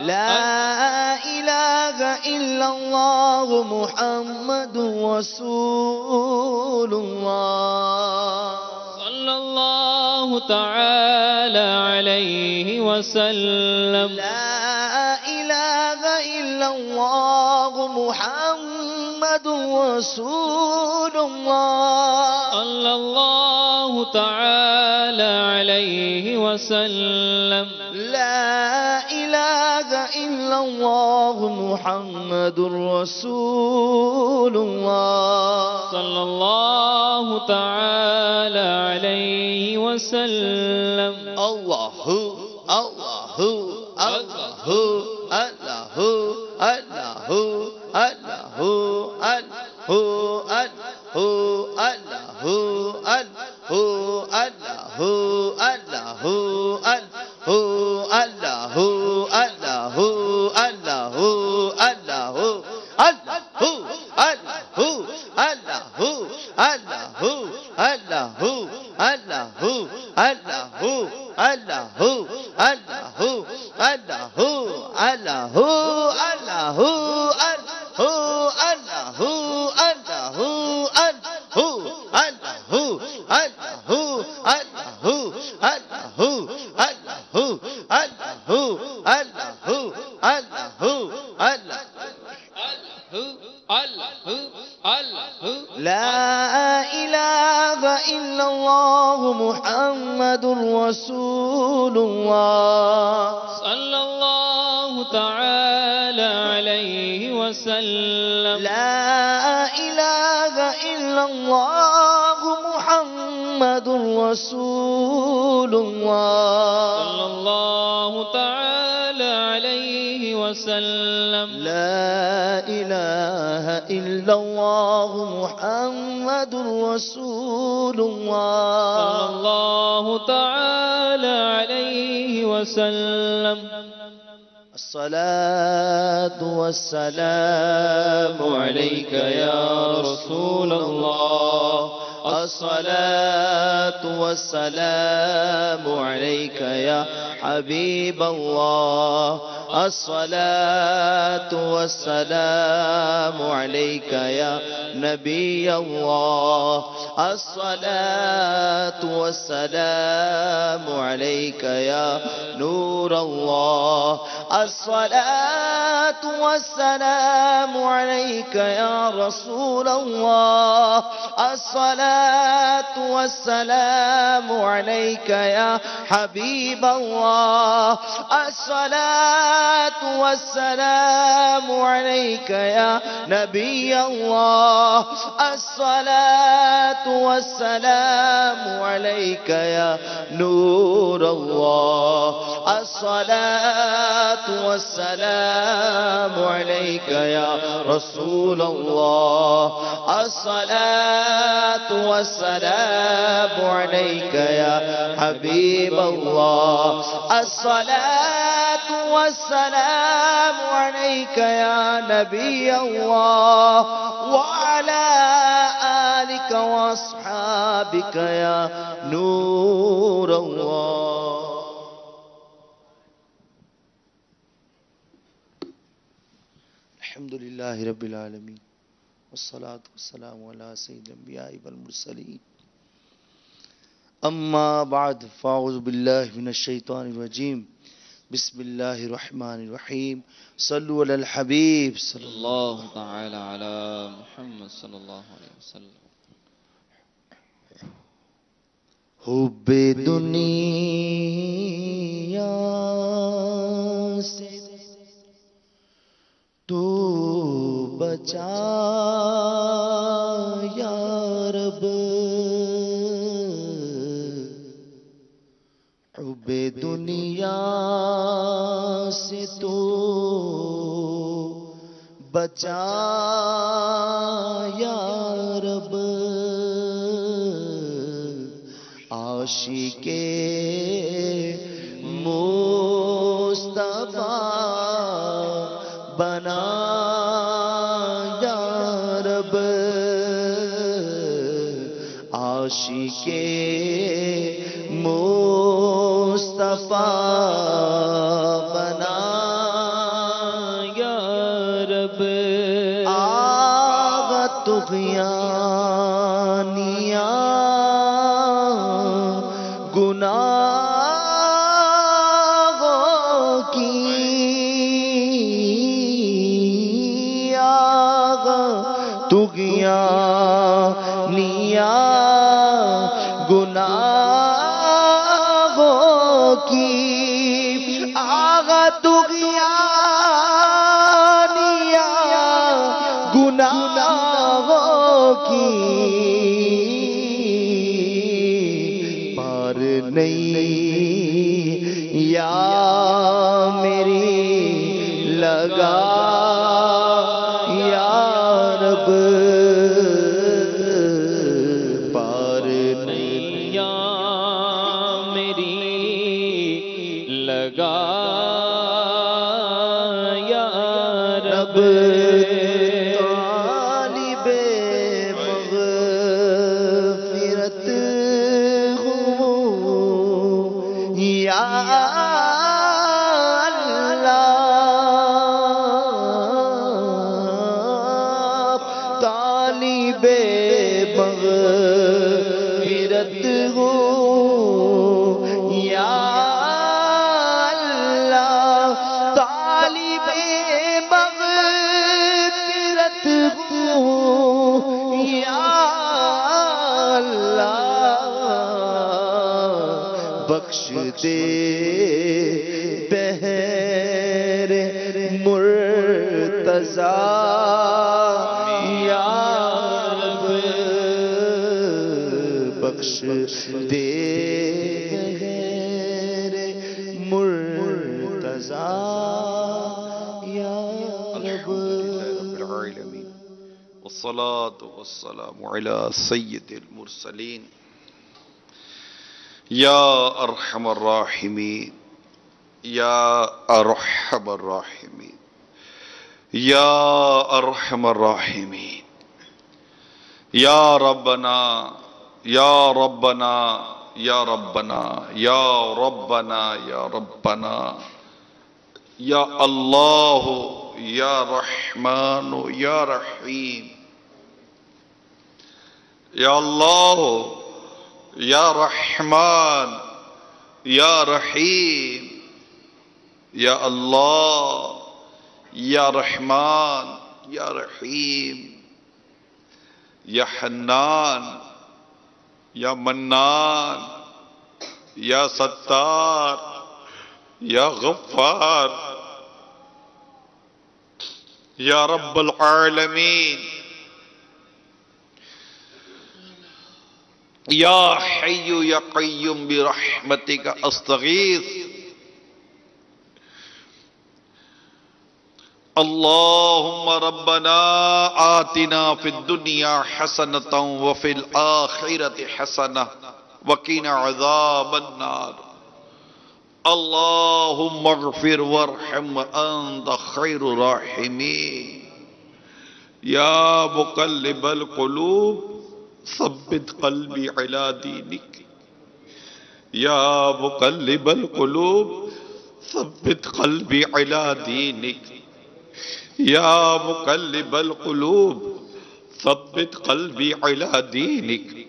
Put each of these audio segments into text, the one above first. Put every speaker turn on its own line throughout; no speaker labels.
لا إله إلا الله محمد رسول الله
صلى الله تعالى عليه وسلم
لا إله إلا الله محمد رسول الله
صلى الله تعالى عليه وسلم
لا إله إلا الله محمد رسول الله
صلى الله تعالى عليه وسلم
الله الله الله الله الله الله لا إله إلا الله محمد رسول الله
صلى الله تعالى عليه وسلم
لا إله إلا الله محمد رسول الله
صلى الله تعالى عليه وسلم
لا إله إلا الله محمد رسول الله
صلى الله تعالى عليه وسلم
الصلاة والسلام
عليك يا رسول الله
الصلاة والسلام عليك يا حبيب الله الصلاة والسلام عليك يا نبي الله الصلاة والسلام عليك يا نور الله الصلاة والسلام عليك يا رسول الله الصلاة والسلام عليك يا حبيب الله الصلاة والسلام عليك يا نبي الله الصلاة والسلام عليك يا نور الله الصلاة والسلام عليك يا رسول الله الصلاة والسلام عليك يا حبيب الله الصلاة والسلام عليك يا نبي الله وعلى آلك وأصحابك يا نور الله. الحمد لله رب العالمين والصلاة والسلام على سيد الأنبياء والمرسلين أما بعد فأعوذ بالله من الشيطان الرجيم بسم الله الرحمن الرحيم صلوا على الحبيب صلى الله
الله تعالى على محمد صلى الله عليه وسلم.
حب دنیا سے تو بچا یا رب حب دنیا سے تو بچا یا رب عاشق مصطفیٰ بنا یا رب عاشق مصطفیٰ مصطفیٰ بنا
یا رب
آغا طغیانیاں گناہوں کی آغا طغیانیاں گناہوں کی آغا طغیانیاں گناہوں کی پار نہیں یا میری لگا یا رب پار نہیں
یا میری لگا یا رب
طالب مغفرت ہوں یا اللہ طالب مغفرت ہوں یا اللہ طالب مغفرت ہوں یا اللہ بخش دے بہر مرتضیٰ یا رب بخش دے بہر مرتضیٰ یا رب
العالمين والصلاة والسلام على سيد المرسلين يا أرحم الراحمين يا أرحم الراحمين يا أرحم الراحمين يا ربنا يا ربنا يا ربنا يا ربنا يا ربنا يا الله يا رحمن يا رحيم يا الله يا رحمن يا رحيم يا الله يا رحمن يا رحيم يا حنان يا منان يا ستار يا غفار يا رب العالمين يا حي يا قيوم برحمتك أستغيث اللهم ربنا آتنا في الدنيا حسنة وفي الآخرة حسنة وقنا عذاب النار اللهم اغفر وارحم وأنت خير الراحمين يا مقلب القلوب ثبت قلبي على دينك يا مقلب القلوب ثبت قلبي على دينك يا مقلب القلوب ثبت قلبي على دينك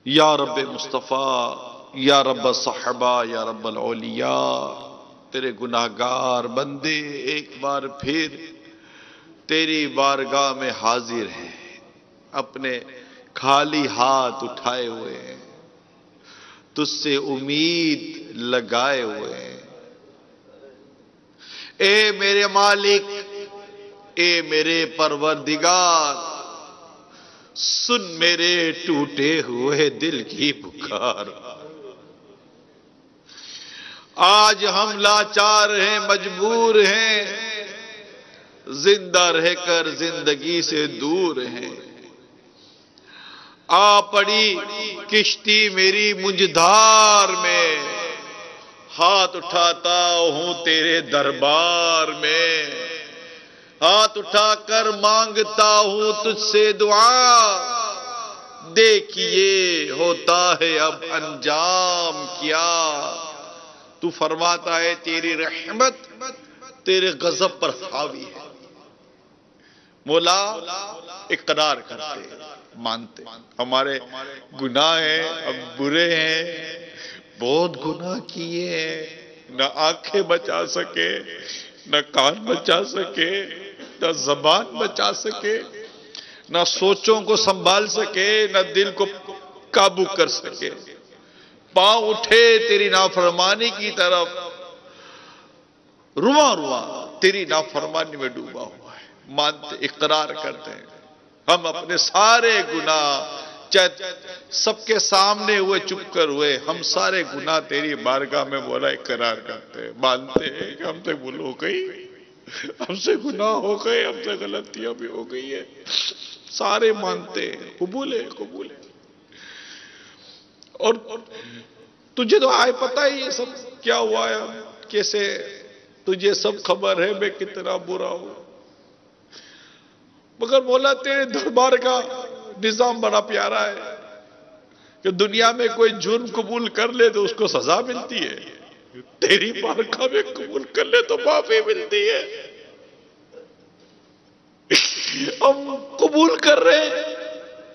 یا رب مصطفیٰ یا رب صحبہ یا رب الاولیاء تیرے گناہگار بندے ایک بار پھر تیری بارگاہ میں حاضر ہیں اپنے خالی ہاتھ اٹھائے ہوئے ہیں تجھ سے امید لگائے ہوئے ہیں اے میرے مالک اے میرے پروردگار سن میرے ٹوٹے ہوئے دل کی پکار آج ہم لاچار ہیں مجبور ہیں زندہ رہ کر زندگی سے دور ہیں آ پڑی کشتی میری مجھدار میں ہاتھ اٹھاتا ہوں تیرے دربار میں ہاتھ اٹھا کر مانگتا ہوں تجھ سے دعا دیکھیے ہوتا ہے اب انجام کیا. تو فرماتا ہے تیری رحمت تیرے غضب پر حاوی ہے. مولا اقرار کرتے مانتے ہمارے گناہ ہیں، اب برے ہیں، بہت گناہ کیے ہیں، نہ آنکھیں بچا سکے، نہ کان بچا سکے، نہ زبان بچا سکے، نہ سوچوں کو سنبھال سکے، نہ دل کو قابو کر سکے. پاؤں اٹھے تیری نافرمانی کی طرف، رواں رواں تیری نافرمانی میں ڈوبا ہوا ہے. مانتے اقرار کرتے ہیں ہم اپنے سارے گناہ، چاہے سب کے سامنے ہوئے چپ کر ہوئے، ہم سارے گناہ تیری بارگاہ میں مولا اقرار کرتے ہیں. مانتے ہیں کہ ہم سے بھول ہو گئی، ہم سے گناہ ہو گئے، ہم سے غلطیاں بھی ہو گئی ہے. سارے مانتے ہیں. قبول ہے، قبول ہے. اور تجھے تو آئے پتہ ہی یہ سب کیا ہوا ہے، کیسے تجھے سب خبر ہے میں کتنا برا ہوں. مگر مولا تیرے دربار کا نظام بڑا پیارا ہے کہ دنیا میں کوئی جرم قبول کر لے تو اس کو سزا ملتی ہے، تیری بارگاہ میں قبول کر لے تو معافی ملتی ہے. ہم قبول کر رہے ہیں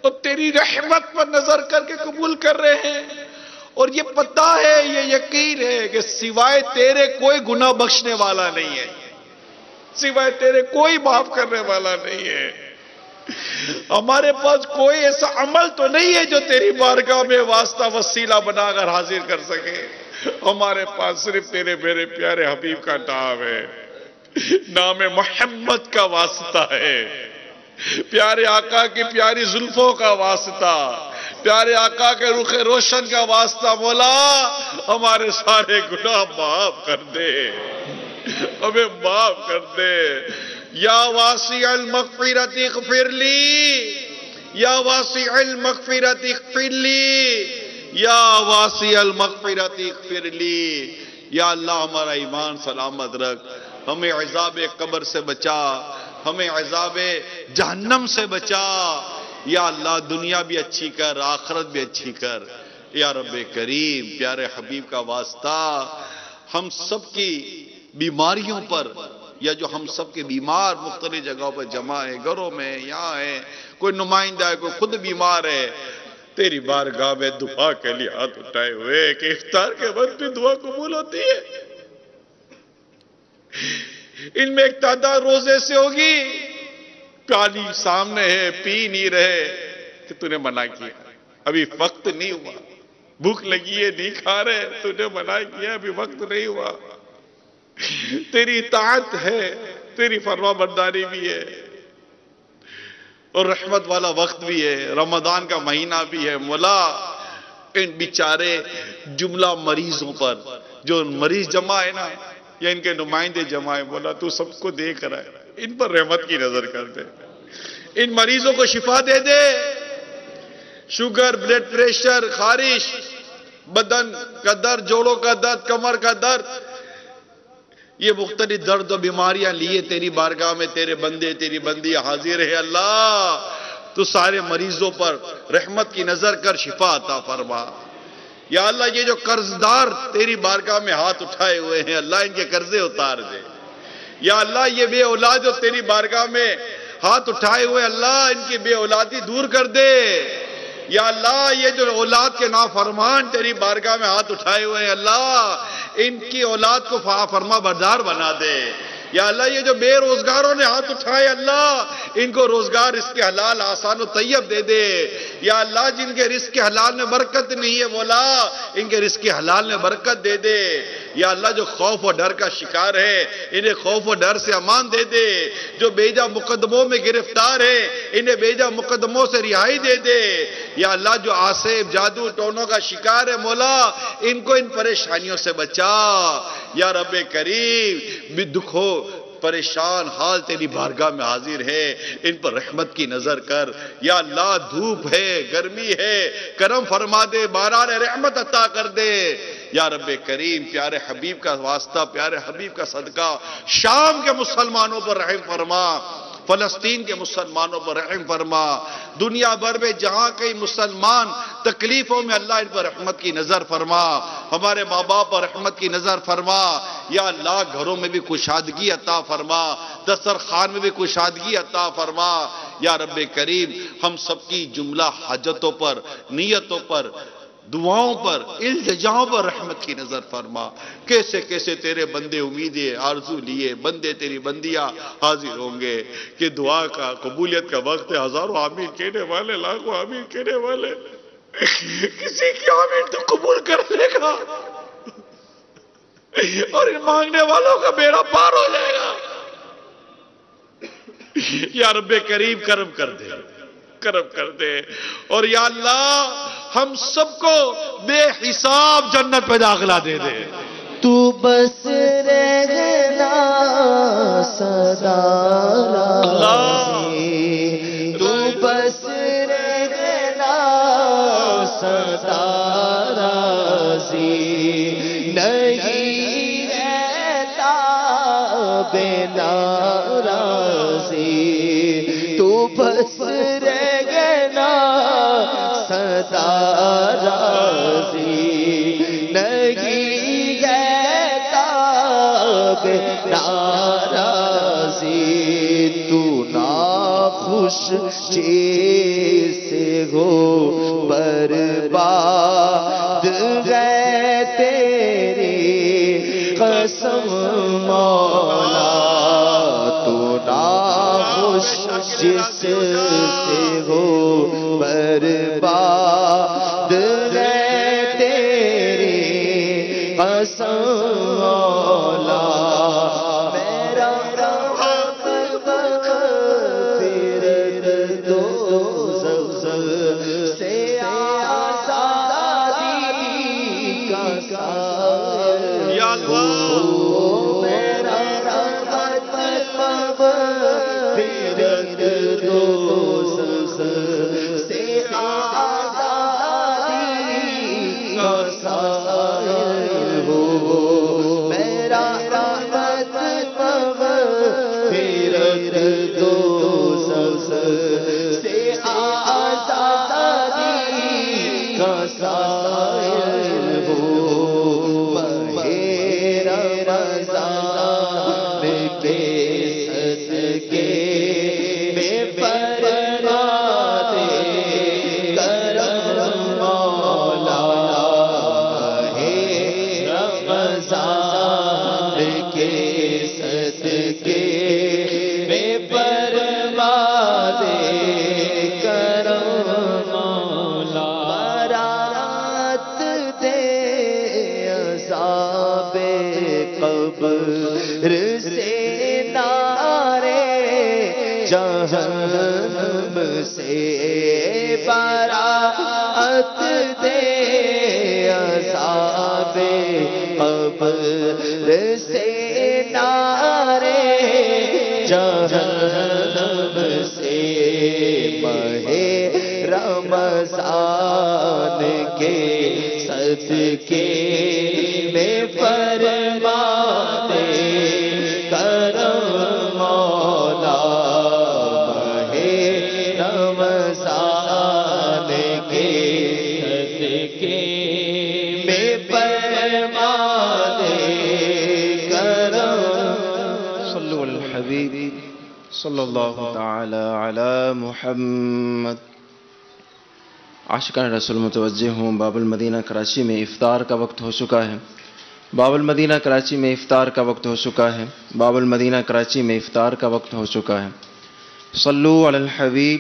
اور تیری رحمت پر نظر کر کے قبول کر رہے ہیں، اور یہ پتہ ہے، یہ یقین ہے کہ سوائے تیرے کوئی گناہ بخشنے والا نہیں ہے، سوائے تیرے کوئی معاف کرنے والا نہیں ہے. ہمارے پاس کوئی ایسا عمل تو نہیں ہے جو تیری بارگاہ میں واسطہ وسیلہ بنا کر حاضر کر سکے. ہمارے پاس صرف تیرے میرے پیارے حبیب کا نام ہے، نام محمد کا واسطہ ہے، پیارے آقا کی پیاری زلفوں کا واسطہ، پیارے آقا کے رخ روشن کا واسطہ. مولا ہمارے سارے گناہ معاف کر دے، ہمیں معاف کر دے. یا واسع المغفرت اغفر لی، یا واسع المغفرت اغفر لی، یا واسع المغفرت اغفر لی. یا اللہ ہمارا ایمان سلامت رکھ، ہمیں عذاب قبر سے بچا، ہمیں عذاب جہنم سے بچا. یا اللہ دنیا بھی اچھی کر، آخرت بھی اچھی کر. یا رب کریم پیارے حبیب کا واسطہ ہم سب کی بیماریوں پر، یا جو ہم سب کے بیمار مختلف جگہوں پر جمع ہیں، گھروں میں، یہاں ہیں، کوئی نمائندہ ہے، کوئی خود بیمار ہے، تیری بارگاہ میں دعا کے لیے ہاتھ اٹھائے ہوئے کہ افطار کے وقت بھی دعا قبول ہوتی ہے. ان میں ایک تعداد روزے سے ہوگی، پیالی سامنے ہے، پی نہیں رہے کہ تو نے منع کیا، ابھی وقت نہیں ہوا، بھوک لگی ہے نہیں کھا رہے، تو نے منع کیا، ابھی وقت نہیں ہوا. تیری اطاعت ہے، تیری فرما برداری بھی ہے، اور رحمت والا وقت بھی ہے، رمضان کا مہینہ بھی ہے. مولا ان بیچارے جملہ مریضوں پر، جو مریض جمع ہے نا، یا ان کے نمائندے جمع ہے، مولا تو سب کو دیکھ رہا ہے، ان پر رحمت کی نظر کر دے. ان مریضوں کو شفا دے دے. شوگر، بلڈ پریشر، خارش، بدن کا درد، جوڑوں کا درد، کمر کا درد، یہ مختلف درد و بیماریاں لیے تیری بارگاہ میں تیرے بندے تیری بندی حاضر ہے. اللہ تو سارے مریضوں پر رحمت کی نظر کر، شفا عطا فرما. یا اللہ یہ جو قرضدار تیری بارگاہ میں ہاتھ اٹھائے ہوئے ہیں، اللہ ان کے قرضے اتار دے. یا اللہ یہ بے اولاد جو تیری بارگاہ میں ہاتھ اٹھائے ہوئے، اللہ ان کی بے اولادی دور کر دے. یا اللہ یہ جو اولاد کے نافرمان تیری بارگاہ میں ہاتھ اٹھائے ہوئے ہیں، اللہ ان کی اولاد کو فرما بردار بنا دے. یا اللہ یہ جو بے روزگاروں نے ہاتھ اٹھائے، اللہ ان کو روزگار رزق کے حلال آسان و طیب دے دے. یا اللہ جن کے رزق کے حلال میں برکت نہیں ہے، مولا ان کے رزق کے حلال میں برکت دے دے. یا اللہ جو خوف و ڈر کا شکار ہے، انہیں خوف و ڈر سے امان دے دے. جو بیجا مقدموں میں گرفتار ہے، انہیں بیجا مقدموں سے رہائی دے دے. یا اللہ جو آسیب، جادو، ٹونوں کا شکار ہے، مولا ان کو ان پریشانیوں سے بچا. یا رب کریم بھی دکھ ہو، پریشان حال تیری بارگاہ میں حاضر ہے، ان پر رحمت کی نظر کر. یا اللہ دھوپ ہے، گرمی ہے، کرم فرما دے، باران رحمت عطا کر دے. یا رب کریم پیارے حبیب کا واسطہ، پیارے حبیب کا صدقہ شام کے مسلمانوں پر رحم فرما. فلسطین کے مسلمانوں پر رحم فرما، دنیا بھر میں جہاں کئی مسلمان تکلیفوں میں اللہ ان پر رحمت کی نظر فرما، ہمارے ماں باپ پر رحمت کی نظر فرما، یا اللہ گھروں میں بھی کشادگی عطا فرما، دسترخوان میں بھی کشادگی عطا فرما، یا رب کریم ہم سب کی جملہ حاجتوں پر، نیتوں پر، دعاؤں پر، التجاؤں پر رحمت کی نظر فرما۔ کیسے کیسے تیرے بندے امیدیں آرزو لیے، بندے تیری بندیاں حاضر ہوں گے کہ دعا کا قبولیت کا وقت ہے، ہزاروں آمین کہنے والے، لاکھوں آمین کہنے والے، کسی کی آمین تو قبول کر لے گا اور ان مانگنے والوں کا بیڑا پار ہو جائے گا۔ یا رب کریم کرم کر دے، کرم کر دے، اور یا اللہ ہم سب کو بے حساب جنت پہ داخلہ دے دے۔
تو بس رہنا سدا راضی، تو بس رہنا سدا راضی، نہیں رہتا بنا راضی، تو بس رہنا سدا راضی، نہیں رہتا ناراضی، تو ناخوش جیسے ہو برباد ہے تیری قسم مولا، تو ناخوش جس سے ہو برباد ہے تیری قسم مولا، میرا مغفرت دوزخ سے آزادی کا سایہ،
یا اللہ
میرا مغفرت دوزخ سے آزادی کا سایہ ہو، میرا رحمت مغفرت دوزخ سے آزادی کا سایہ ہو، ماہ رمضان کے صدقے میں فرما دے کرم مولا، رمضان کے صدقے میں فرما دے کرم مولا، برات دے عذاب قبر سے، نارے جہنم سے، برات دے عذاب قبر سے، نارے جہنم سے، ماہ رمضان کے صدقے میں فرما دے کرم مولا، ماہ رمضان کے صدقے میں فرما دے کرم۔ صلو علی الحبیب صلی اللہ تعالی علی محمد۔ عاشقان رسول متوجہ ہوں، باب المدینہ کراچی میں افطار کا وقت ہو چکا ہے، باب المدینہ کراچی میں افطار کا وقت ہو چکا ہے، باب المدینہ کراچی میں افطار کا وقت ہو چکا ہے۔ صلو علی الحبیب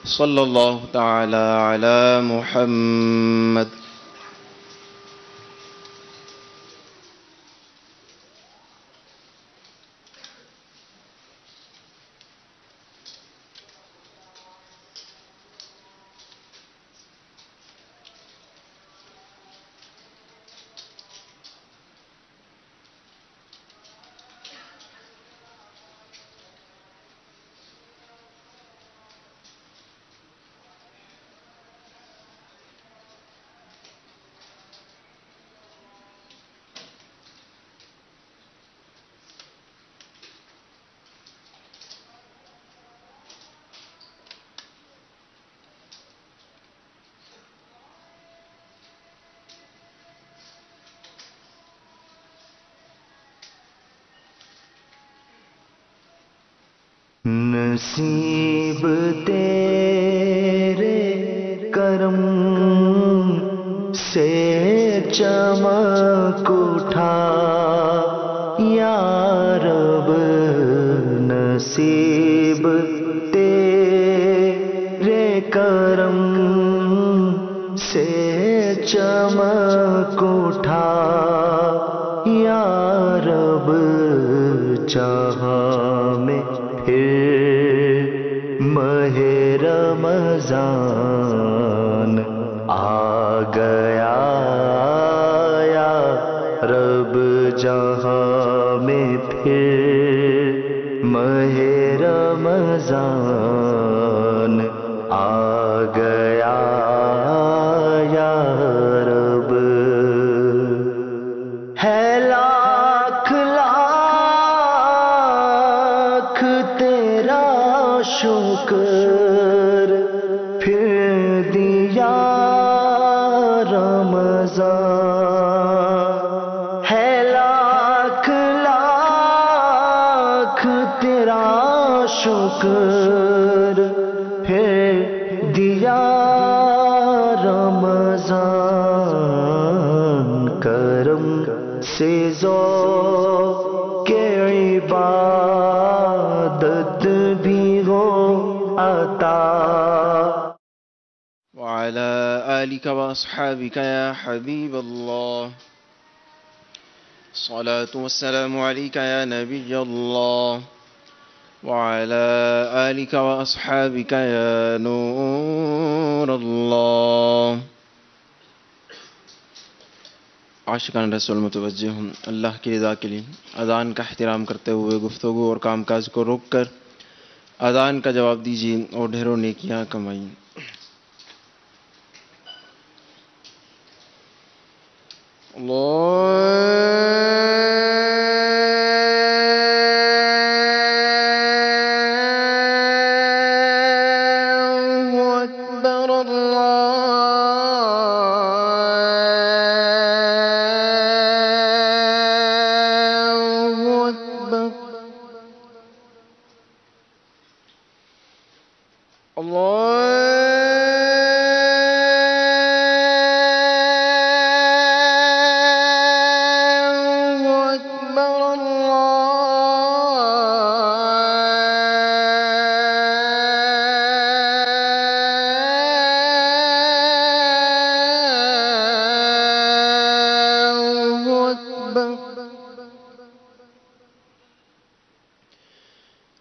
صلی اللہ تعالی علی محمد۔
نصیب تیرے کرم سے چمک اٹھا یا رب، نصیب تیرے کرم سے چمک اٹھا یا رب، جہاں میں پھر ماہ رمضان آ گیا یا رب، جہاں میں پھر ماہ رمضان آ گیا یا رب۔ ہے لاکھ لاکھ تیرا شکر، پھر دیا رمضان، ہے لاکھ لاکھ تیرا شکر، پھر دیا رمضان، کرم سے ذوق عبادت بھی ہو عطا۔
وعلى آلك وأصحابك يا حبيب الله، الصلاة والسلام عليك يا نبي الله، وعلى آلك وأصحابك يا نور الله۔ عاشقان رسول متوجہ ہوں، اللہ کی رضا کے لیے اذان کا احترام کرتے ہوئے گفتگو اور کام کاج کو روک کر اذان کا جواب دیجیے اور ڈھیروں نیکیاں کمائیں۔ اللہ اکبر، اللہ اکبر،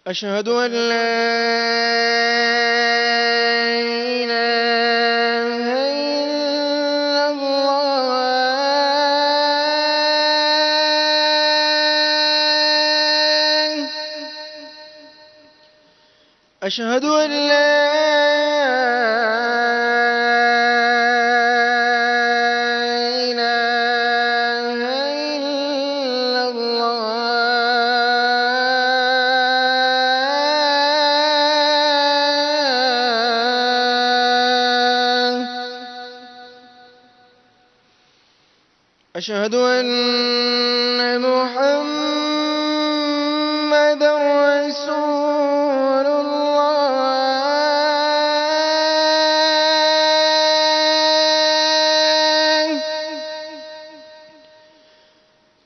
أشهد أن لا إله إلا الله، أشهد أن لا أشهد أن محمد رسول الله،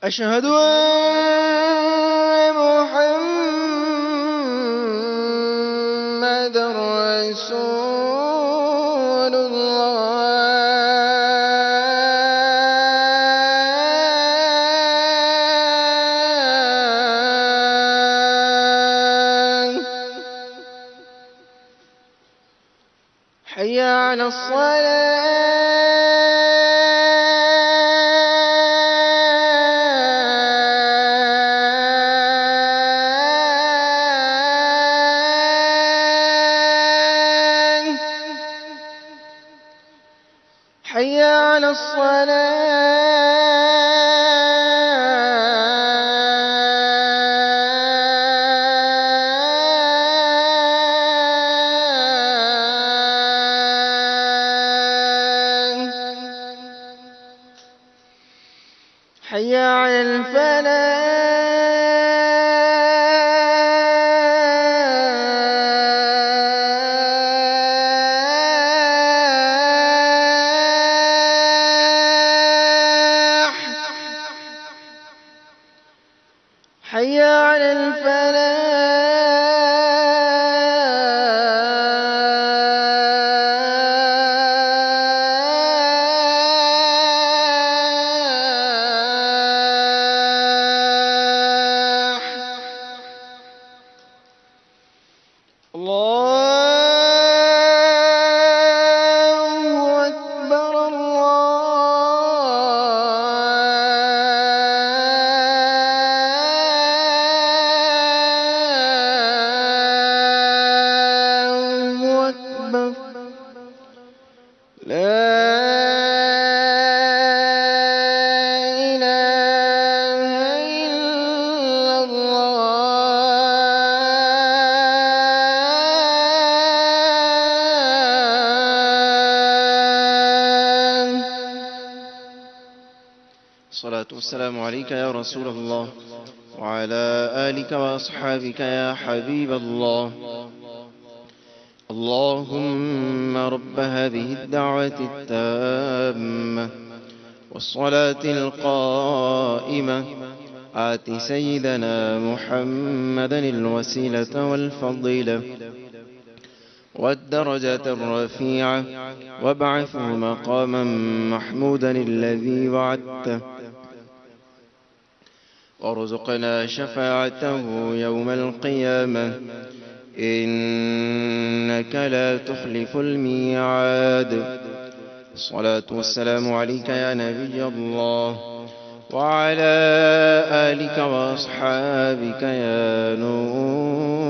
أشهد أن محمد رسول الله، حي على الصلاة، حي على الصلاة، حي على الفلاح، حي على الفلاح. الله أكبر الله أكبر لا إله إلا الله. الصلاة والسلام عليك يا رسول الله وعلى آلك وأصحابك يا حبيب الله. اللهم رب هذه الدعوة التامة والصلاة القائمة آت سيدنا محمدا الوسيلة والفضيلة والدرجة الرفيعة وابعثه مقاما محمودا الذي وعدته وارزقنا شفاعته يوم القيامة إنك لا تخلف الميعاد. الصلاة والسلام عليك يا نبي الله وعلى آلك وأصحابك يا نور